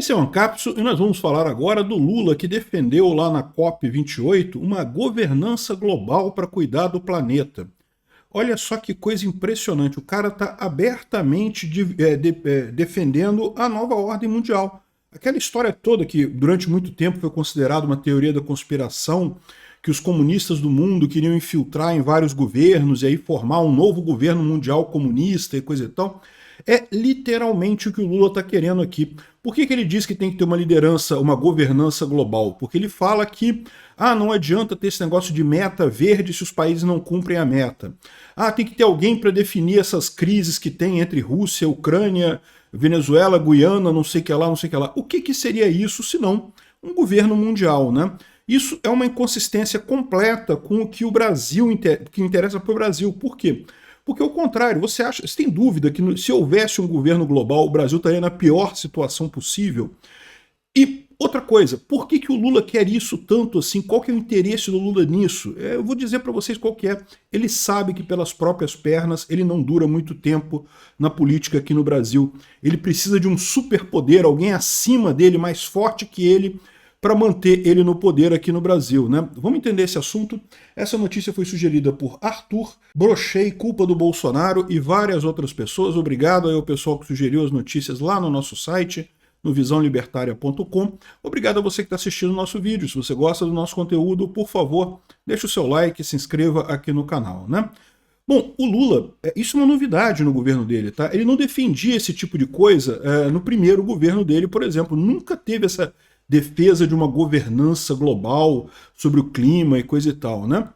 Esse é o Ancapso e nós vamos falar agora do Lula, que defendeu lá na COP28 uma governança global para cuidar do planeta. Olha só que coisa impressionante, o cara está abertamente defendendo a nova ordem mundial. Aquela história toda que durante muito tempo foi considerada uma teoria da conspiração, que os comunistas do mundo queriam infiltrar em vários governos e aí formar um novo governo mundial comunista e coisa e tal, é literalmente o que o Lula está querendo aqui. Por que ele diz que tem que ter uma liderança, uma governança global? Porque ele fala que não adianta ter esse negócio de meta verde se os países não cumprem a meta. Tem que ter alguém para definir essas crises que tem entre Rússia, Ucrânia, Venezuela, Guiana, não sei o que lá, não sei o que lá. O que seria isso se não um governo mundial, né? Isso é uma inconsistência completa com o que o Brasil, que interessa para o Brasil. Por quê? Porque ao contrário, você tem dúvida que se houvesse um governo global, o Brasil estaria na pior situação possível? E outra coisa, por que o Lula quer isso tanto assim? Qual que é o interesse do Lula nisso? Eu vou dizer para vocês qual que é. Ele sabe que pelas próprias pernas ele não dura muito tempo na política aqui no Brasil. Ele precisa de um superpoder, alguém acima dele, mais forte que ele, para manter ele no poder aqui no Brasil, né? Vamos entender esse assunto? Essa notícia foi sugerida por Arthur, Brochei, Culpa do Bolsonaro e várias outras pessoas. Obrigado aí ao pessoal que sugeriu as notícias lá no nosso site, no visãolibertaria.com. Obrigado a você que está assistindo o nosso vídeo. Se você gosta do nosso conteúdo, por favor, deixe o seu like e se inscreva aqui no canal, né? Bom, o Lula, isso é uma novidade no governo dele, tá? Ele não defendia esse tipo de coisa no primeiro governo dele, por exemplo. Nunca teve essa defesa de uma governança global sobre o clima e coisa e tal, né?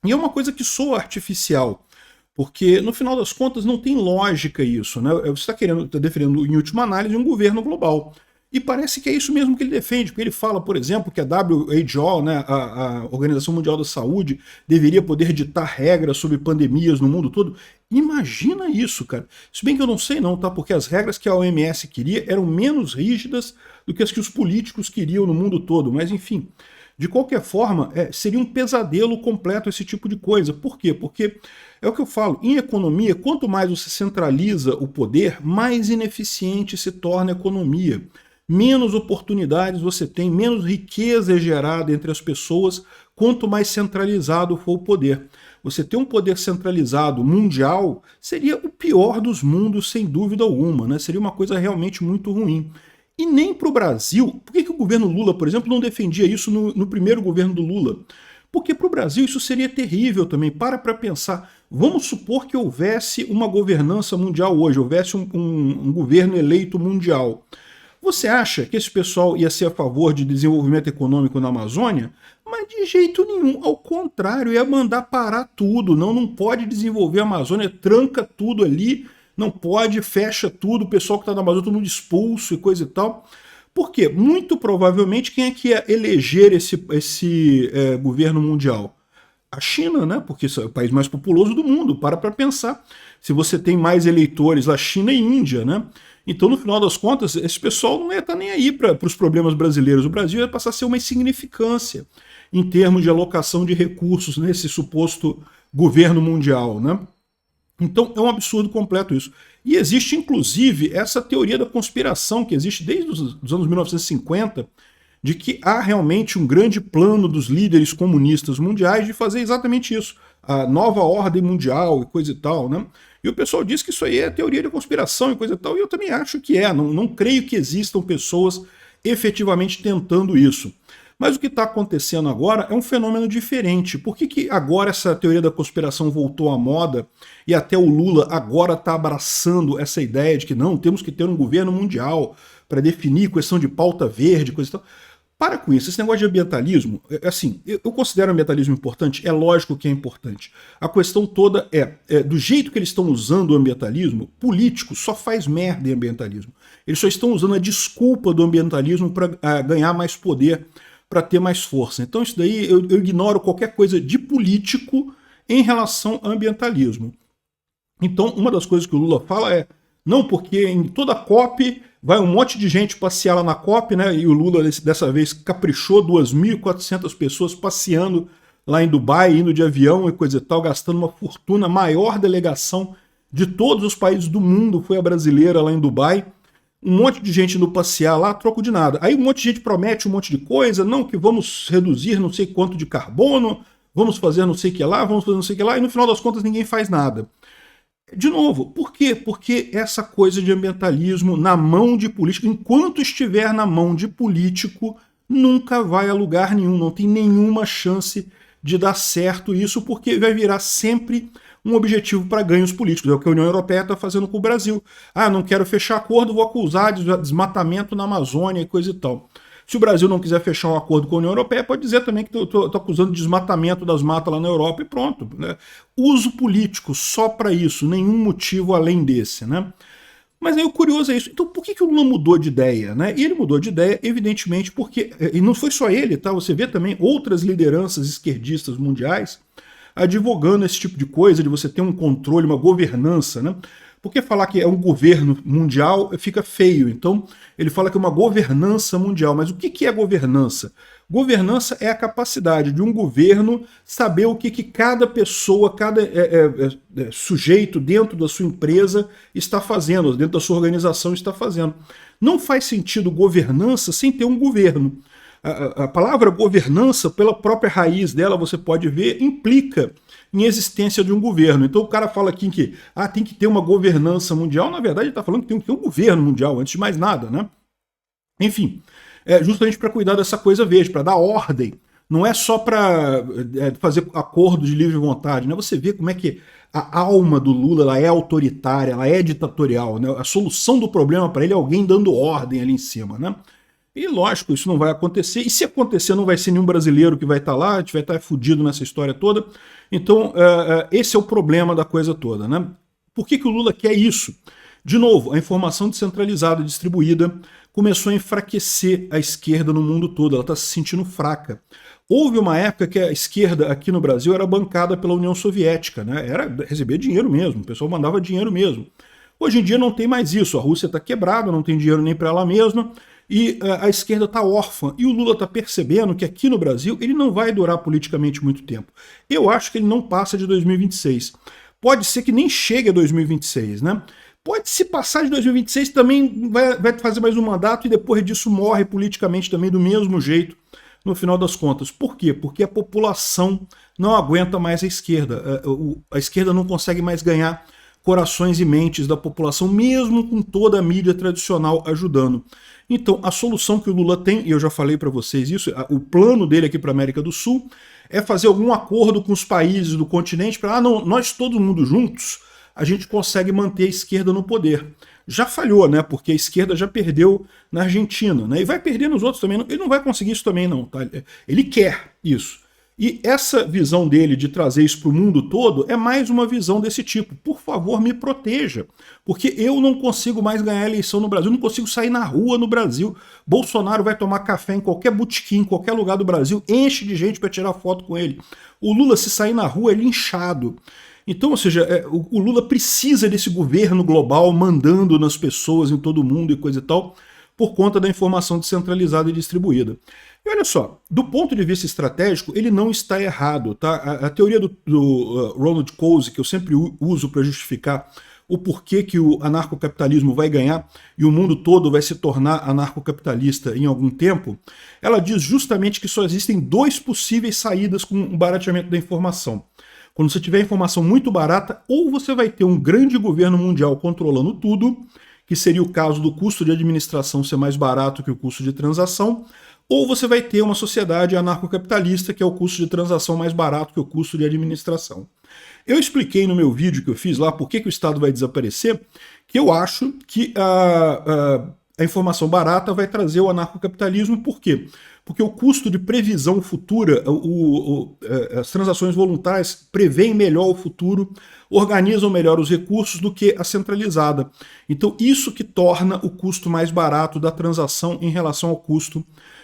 E é uma coisa que soa artificial, porque no final das contas não tem lógica isso, né? Você está defendendo, em última análise, um governo global. E parece que é isso mesmo que ele defende, porque ele fala, por exemplo, que a WHO, né, a Organização Mundial da Saúde, deveria poder ditar regras sobre pandemias no mundo todo. Imagina isso, cara. Se bem que eu não sei não, tá? Porque as regras que a OMS queria eram menos rígidas do que as que os políticos queriam no mundo todo. Mas, enfim, de qualquer forma, seria um pesadelo completo esse tipo de coisa. Por quê? Porque é o que eu falo, em economia, quanto mais você centraliza o poder, mais ineficiente se torna a economia. Menos oportunidades você tem, menos riqueza é gerada entre as pessoas, quanto mais centralizado for o poder. Você ter um poder centralizado mundial seria o pior dos mundos, sem dúvida alguma, né? Seria uma coisa realmente muito ruim. E nem para o Brasil, por que o governo Lula, por exemplo, não defendia isso no primeiro governo do Lula? Porque para o Brasil isso seria terrível também. Para pensar. Vamos supor que houvesse uma governança mundial hoje, houvesse um governo eleito mundial. Você acha que esse pessoal ia ser a favor de desenvolvimento econômico na Amazônia? Mas de jeito nenhum, ao contrário, ia mandar parar tudo. Não pode desenvolver a Amazônia, tranca tudo ali, não pode, fecha tudo, o pessoal que está na Amazônia todo mundo expulso e coisa e tal. Por quê? Muito provavelmente quem é que ia eleger esse governo mundial? A China, né? Porque é o país mais populoso do mundo. Para pensar. Se você tem mais eleitores, a China e a Índia, né? Então, no final das contas, esse pessoal não ia estar nem aí para os problemas brasileiros. O Brasil ia passar a ser uma insignificância em termos de alocação de recursos nesse suposto governo mundial, né? Então, é um absurdo completo isso. E existe, inclusive, essa teoria da conspiração que existe desde os anos 1950, de que há realmente um grande plano dos líderes comunistas mundiais de fazer exatamente isso, a nova ordem mundial e coisa e tal, né? E o pessoal diz que isso aí é teoria da conspiração e coisa e tal, e eu também acho que é, não creio que existam pessoas efetivamente tentando isso. Mas o que está acontecendo agora é um fenômeno diferente. Por que agora essa teoria da conspiração voltou à moda e até o Lula agora está abraçando essa ideia de que não, temos que ter um governo mundial para definir questão de pauta verde, coisa e tal? Para com isso, esse negócio de ambientalismo, assim, eu considero o ambientalismo importante, é lógico que é importante. A questão toda do jeito que eles estão usando o ambientalismo, político só faz merda em ambientalismo. Eles só estão usando a desculpa do ambientalismo para ganhar mais poder, para ter mais força. Então isso daí eu ignoro qualquer coisa de político em relação ao ambientalismo. Então uma das coisas que o Lula fala é, não, porque em toda COP vai um monte de gente passear lá na COP, né? E o Lula dessa vez caprichou 2.400 pessoas passeando lá em Dubai, indo de avião e coisa e tal, gastando uma fortuna. A maior delegação de todos os países do mundo foi a brasileira lá em Dubai. um monte de gente indo passear lá, troco de nada. Aí um monte de gente promete um monte de coisa, não, que vamos reduzir não sei quanto de carbono, vamos fazer não sei o que lá, vamos fazer não sei o que lá, e no final das contas ninguém faz nada. De novo, por quê? Porque essa coisa de ambientalismo na mão de político, enquanto estiver na mão de político, nunca vai a lugar nenhum, não tem nenhuma chance de dar certo isso, porque vai virar sempre um objetivo para ganhos políticos. É o que a União Europeia está fazendo com o Brasil. Ah, não quero fechar acordo, vou acusar de desmatamento na Amazônia e coisa e tal. Se o Brasil não quiser fechar um acordo com a União Europeia, pode dizer também que estou acusando de desmatamento das matas lá na Europa e pronto. Né? Uso político só para isso, nenhum motivo além desse. Né? Mas aí o curioso é isso. Então por que o Lula mudou de ideia? Né? E ele mudou de ideia, evidentemente, porque. E não foi só ele, tá? Você vê também outras lideranças esquerdistas mundiais advogando esse tipo de coisa, de você ter um controle, uma governança, né? Porque falar que é um governo mundial fica feio. Então, ele fala que é uma governança mundial. Mas o que é governança? Governança é a capacidade de um governo saber o que cada pessoa, cada sujeito dentro da sua empresa está fazendo, dentro da sua organização está fazendo. Não faz sentido governança sem ter um governo. A palavra governança, pela própria raiz dela, você pode ver, implica em existência de um governo. Então o cara fala aqui que tem que ter uma governança mundial, na verdade ele está falando que tem que ter um governo mundial, antes de mais nada, né? Enfim, justamente para cuidar dessa coisa verde, para dar ordem. Não é só para fazer acordo de livre vontade, né? Você vê como é que a alma do Lula ela é autoritária, ela é ditatorial, né? A solução do problema para ele é alguém dando ordem ali em cima, né? E lógico, isso não vai acontecer. E se acontecer, não vai ser nenhum brasileiro que vai estar lá, a gente vai estar fudido nessa história toda. Então, esse é o problema da coisa toda, né? Por que o Lula quer isso? De novo, a informação descentralizada, distribuída, começou a enfraquecer a esquerda no mundo todo. Ela está se sentindo fraca. Houve uma época que a esquerda aqui no Brasil era bancada pela União Soviética, né? Era receber dinheiro mesmo, o pessoal mandava dinheiro mesmo. Hoje em dia não tem mais isso. A Rússia está quebrada, não tem dinheiro nem para ela mesma. E a esquerda está órfã. E o Lula está percebendo que aqui no Brasil ele não vai durar politicamente muito tempo. Eu acho que ele não passa de 2026. Pode ser que nem chegue a 2026, né? Pode se passar de 2026 também vai fazer mais um mandato e depois disso morre politicamente também do mesmo jeito no final das contas. Por quê? Porque a população não aguenta mais a esquerda. A esquerda não consegue mais ganhar corações e mentes da população, mesmo com toda a mídia tradicional ajudando. Então, a solução que o Lula tem, e eu já falei para vocês isso, o plano dele aqui para a América do Sul é fazer algum acordo com os países do continente para, nós todo mundo juntos, a gente consegue manter a esquerda no poder. Já falhou, né? Porque a esquerda já perdeu na Argentina, né? E vai perder nos outros também. Ele não vai conseguir isso também, não. Tá? Ele quer isso. E essa visão dele de trazer isso para o mundo todo é mais uma visão desse tipo. Por favor, me proteja. Porque eu não consigo mais ganhar a eleição no Brasil, não consigo sair na rua no Brasil. Bolsonaro vai tomar café em qualquer botequim, em qualquer lugar do Brasil, enche de gente para tirar foto com ele. O Lula, se sair na rua, é linchado. Então, ou seja, o Lula precisa desse governo global mandando nas pessoas, em todo mundo e coisa e tal, por conta da informação descentralizada e distribuída. E olha só, do ponto de vista estratégico, ele não está errado. Tá? A teoria do Ronald Coase, que eu sempre uso para justificar o porquê que o anarcocapitalismo vai ganhar e o mundo todo vai se tornar anarcocapitalista em algum tempo, ela diz justamente que só existem duas possíveis saídas com o barateamento da informação. Quando você tiver informação muito barata, ou você vai ter um grande governo mundial controlando tudo, que seria o caso do custo de administração ser mais barato que o custo de transação, ou você vai ter uma sociedade anarcocapitalista, que é o custo de transação mais barato que o custo de administração. Eu expliquei no meu vídeo que eu fiz lá por que o Estado vai desaparecer, que eu acho que a informação barata vai trazer o anarcocapitalismo. Por quê? Porque o custo de previsão futura, as transações voluntárias preveem melhor o futuro, organizam melhor os recursos do que a centralizada. Então isso que torna o custo mais barato da transação em relação ao custo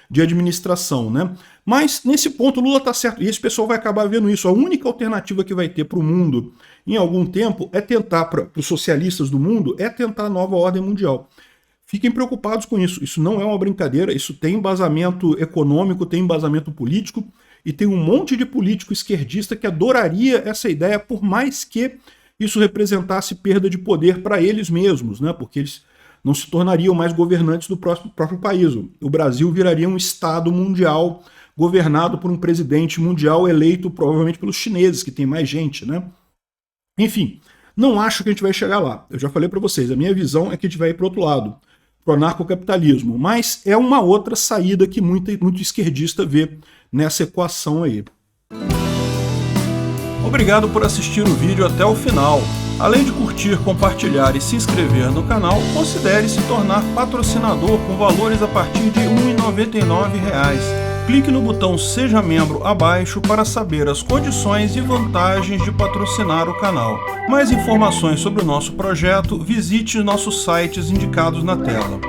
de administração, né? Mas nesse ponto o Lula está certo, e esse pessoal vai acabar vendo isso. A única alternativa que vai ter para o mundo em algum tempo é tentar, para os socialistas do mundo, é tentar a nova ordem mundial. Fiquem preocupados com isso. Isso não é uma brincadeira, isso tem embasamento econômico, tem embasamento político, e tem um monte de político esquerdista que adoraria essa ideia, por mais que isso representasse perda de poder para eles mesmos, né? Porque eles não se tornariam mais governantes do próprio país. O Brasil viraria um Estado mundial governado por um presidente mundial eleito provavelmente pelos chineses, que tem mais gente, né? Enfim, não acho que a gente vai chegar lá. Eu já falei para vocês, a minha visão é que a gente vai ir para o outro lado, para o anarcocapitalismo, mas é uma outra saída que muito esquerdista vê nessa equação aí. Obrigado por assistir o vídeo até o final. Além de curtir, compartilhar e se inscrever no canal, considere se tornar patrocinador com valores a partir de R$ 1,99. Clique no botão Seja Membro abaixo para saber as condições e vantagens de patrocinar o canal. Mais informações sobre o nosso projeto, visite nossos sites indicados na tela.